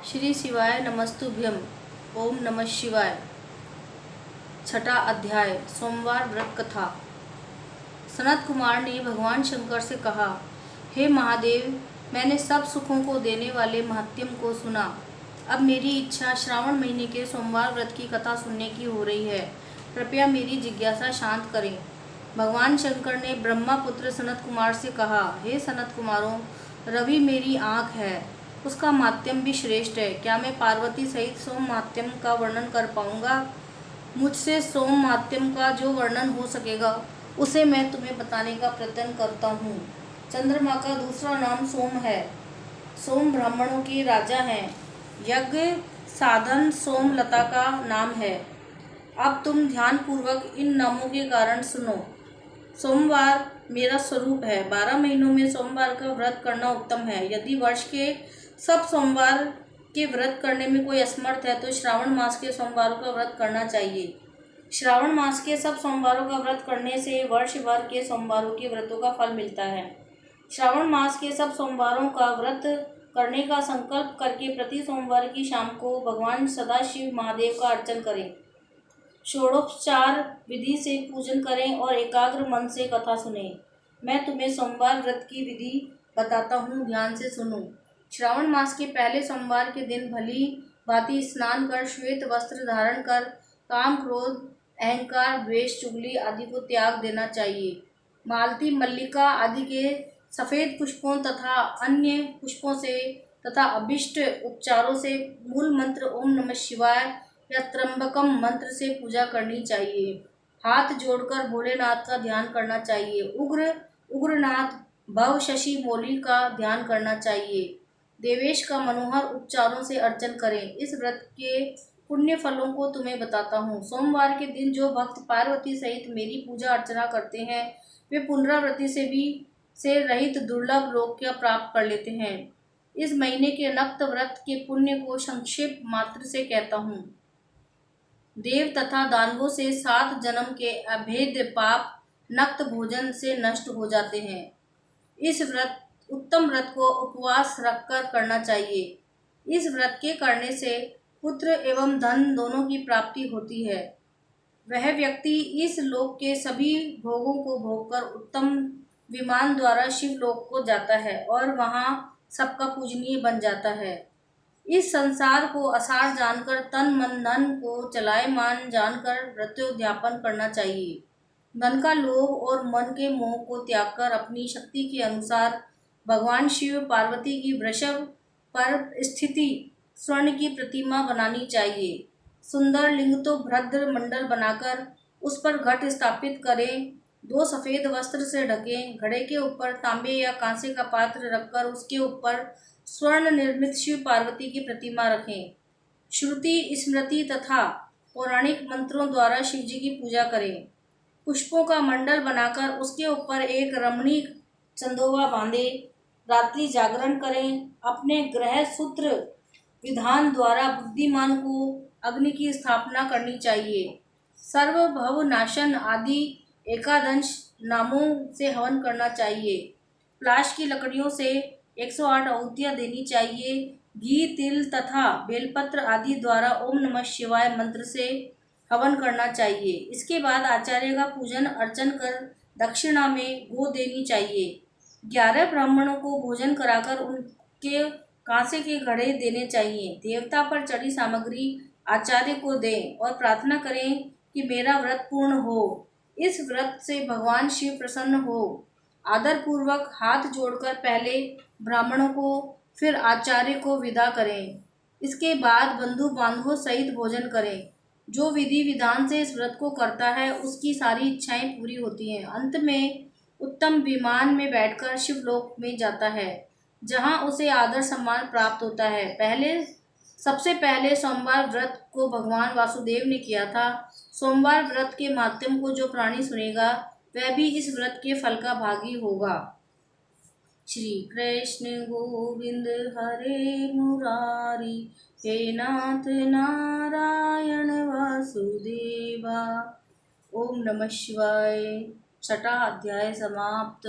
श्री शिवाय नमस्तुभ्यम। ओम नमः शिवाय। छठा अध्याय सोमवार व्रत कथा। सनत कुमार ने भगवान शंकर से कहा, हे महादेव, मैंने सब सुखों को देने वाले महात्म्य को सुना। अब मेरी इच्छा श्रावण महीने के सोमवार व्रत की कथा सुनने की हो रही है। कृपया मेरी जिज्ञासा शांत करें। भगवान शंकर ने ब्रह्मा पुत्र सनत कुमार से कहा, हे सनत कुमारों, रवि मेरी आँख है, उसका माध्यम भी श्रेष्ठ है। क्या मैं पार्वती सहित सोम माध्यम का वर्णन कर पाऊंगा? मुझसे सोम माध्यम का जो वर्णन हो सकेगा उसे मैं तुम्हें बताने का प्रयत्न करता हूँ। चंद्रमा का दूसरा नाम सोम है। सोम ब्राह्मणों के राजा हैं। यज्ञ साधन सोमलता का नाम है। अब तुम ध्यान पूर्वक इन नामों के कारण सुनो। सोमवार मेरा स्वरूप है। 12 महीनों में सोमवार का व्रत करना उत्तम है। यदि वर्ष के सब सोमवार के व्रत करने में कोई असमर्थ है तो श्रावण मास के सोमवारों का व्रत करना चाहिए। श्रावण मास के सब सोमवारों का व्रत करने से वर्ष भर के सोमवारों के व्रतों का फल मिलता है। श्रावण मास के सब सोमवारों का व्रत करने का संकल्प करके प्रति सोमवार की शाम को भगवान सदाशिव महादेव का अर्चन करें। षोडोपचार विधि से पूजन करें और एकाग्र मन से कथा सुनें। मैं तुम्हें सोमवार व्रत की विधि बताता हूँ, ध्यान से सुनो। श्रावण मास के पहले सोमवार के दिन भली भांति स्नान कर श्वेत वस्त्र धारण कर काम, क्रोध, अहंकार, द्वेष, चुगली आदि को त्याग देना चाहिए। मालती, मल्लिका आदि के सफ़ेद पुष्पों तथा अन्य पुष्पों से तथा अभिष्ट उपचारों से मूल मंत्र ओम नमः शिवाय या त्र्यंबकम मंत्र से पूजा करनी चाहिए। हाथ जोड़कर भोलेनाथ का ध्यान करना चाहिए। उग्रनाथ भव शशि मोली का ध्यान करना चाहिए। देवेश का मनोहर उपचारों से अर्चन करें। इस व्रत के पुण्य फलों को तुम्हें बताता हूँ। सोमवार के दिन जो भक्त पार्वती सहित मेरी पूजा अर्चना करते हैं वे पुनरावृत्ति से रहित दुर्लभ लोक प्राप्त कर लेते हैं। इस महीने के नक्त व्रत के पुण्य को संक्षेप मात्र से कहता हूँ। देव तथा दानवों से 7 जन्म के अभेद्य पाप नक्त भोजन से नष्ट हो जाते हैं। इस उत्तम व्रत को उपवास रखकर करना चाहिए। इस व्रत के करने से पुत्र एवं धन दोनों की प्राप्ति होती है। वह व्यक्ति इस लोक के सभी भोगों को भोगकर उत्तम विमान द्वारा शिवलोक को जाता है और वहाँ सबका पूजनीय बन जाता है। इस संसार को असार जानकर तन मन धन को चलायमान जानकर व्रतोद्यापन करना चाहिए। धन का लोभ और मन के मोह को त्याग कर अपनी शक्ति के अनुसार भगवान शिव पार्वती की वृषभ पर स्थिति स्वर्ण की प्रतिमा बनानी चाहिए। सुंदर लिंग तो भद्र मंडल बनाकर उस पर घट स्थापित करें। 2 सफ़ेद वस्त्र से ढकें। घड़े के ऊपर तांबे या कांसे का पात्र रखकर उसके ऊपर स्वर्ण निर्मित शिव पार्वती की प्रतिमा रखें। श्रुति स्मृति तथा पौराणिक मंत्रों द्वारा शिव जी की पूजा करें। पुष्पों का मंडल बनाकर उसके ऊपर एक रमणीक चंदोवा बांधे रात्रि जागरण करें। अपने ग्रह सूत्र विधान द्वारा बुद्धिमान को अग्नि की स्थापना करनी चाहिए। सर्वभव नाशन आदि एकादश नामों से हवन करना चाहिए। प्लाश की लकड़ियों से 108 आहुतियाँ देनी चाहिए। घी, तिल तथा बेलपत्र आदि द्वारा ओम नमः शिवाय मंत्र से हवन करना चाहिए। इसके बाद आचार्य का पूजन अर्चन कर दक्षिणा में गो देनी चाहिए। 11 ब्राह्मणों को भोजन कराकर उनके कांसे के घड़े देने चाहिए। देवता पर चढ़ी सामग्री आचार्य को दें और प्रार्थना करें कि मेरा व्रत पूर्ण हो। इस व्रत से भगवान शिव प्रसन्न हो। आदर पूर्वक हाथ जोड़कर पहले ब्राह्मणों को फिर आचार्य को विदा करें। इसके बाद बंधु बांधवों सहित भोजन करें। जो विधि विधान से इस व्रत को करता है उसकी सारी इच्छाएं पूरी होती हैं। अंत में उत्तम विमान में बैठकर शिवलोक में जाता है, जहां उसे आदर सम्मान प्राप्त होता है। सबसे पहले सोमवार व्रत को भगवान वासुदेव ने किया था। सोमवार व्रत के माध्यम को जो प्राणी सुनेगा वह भी इस व्रत के फल का भागी होगा। श्री कृष्ण गोविंद हरे मुरारी, हे नाथ नारायण वासुदेवा। ओम नमः शिवाय। छठा अध्याय समाप्त।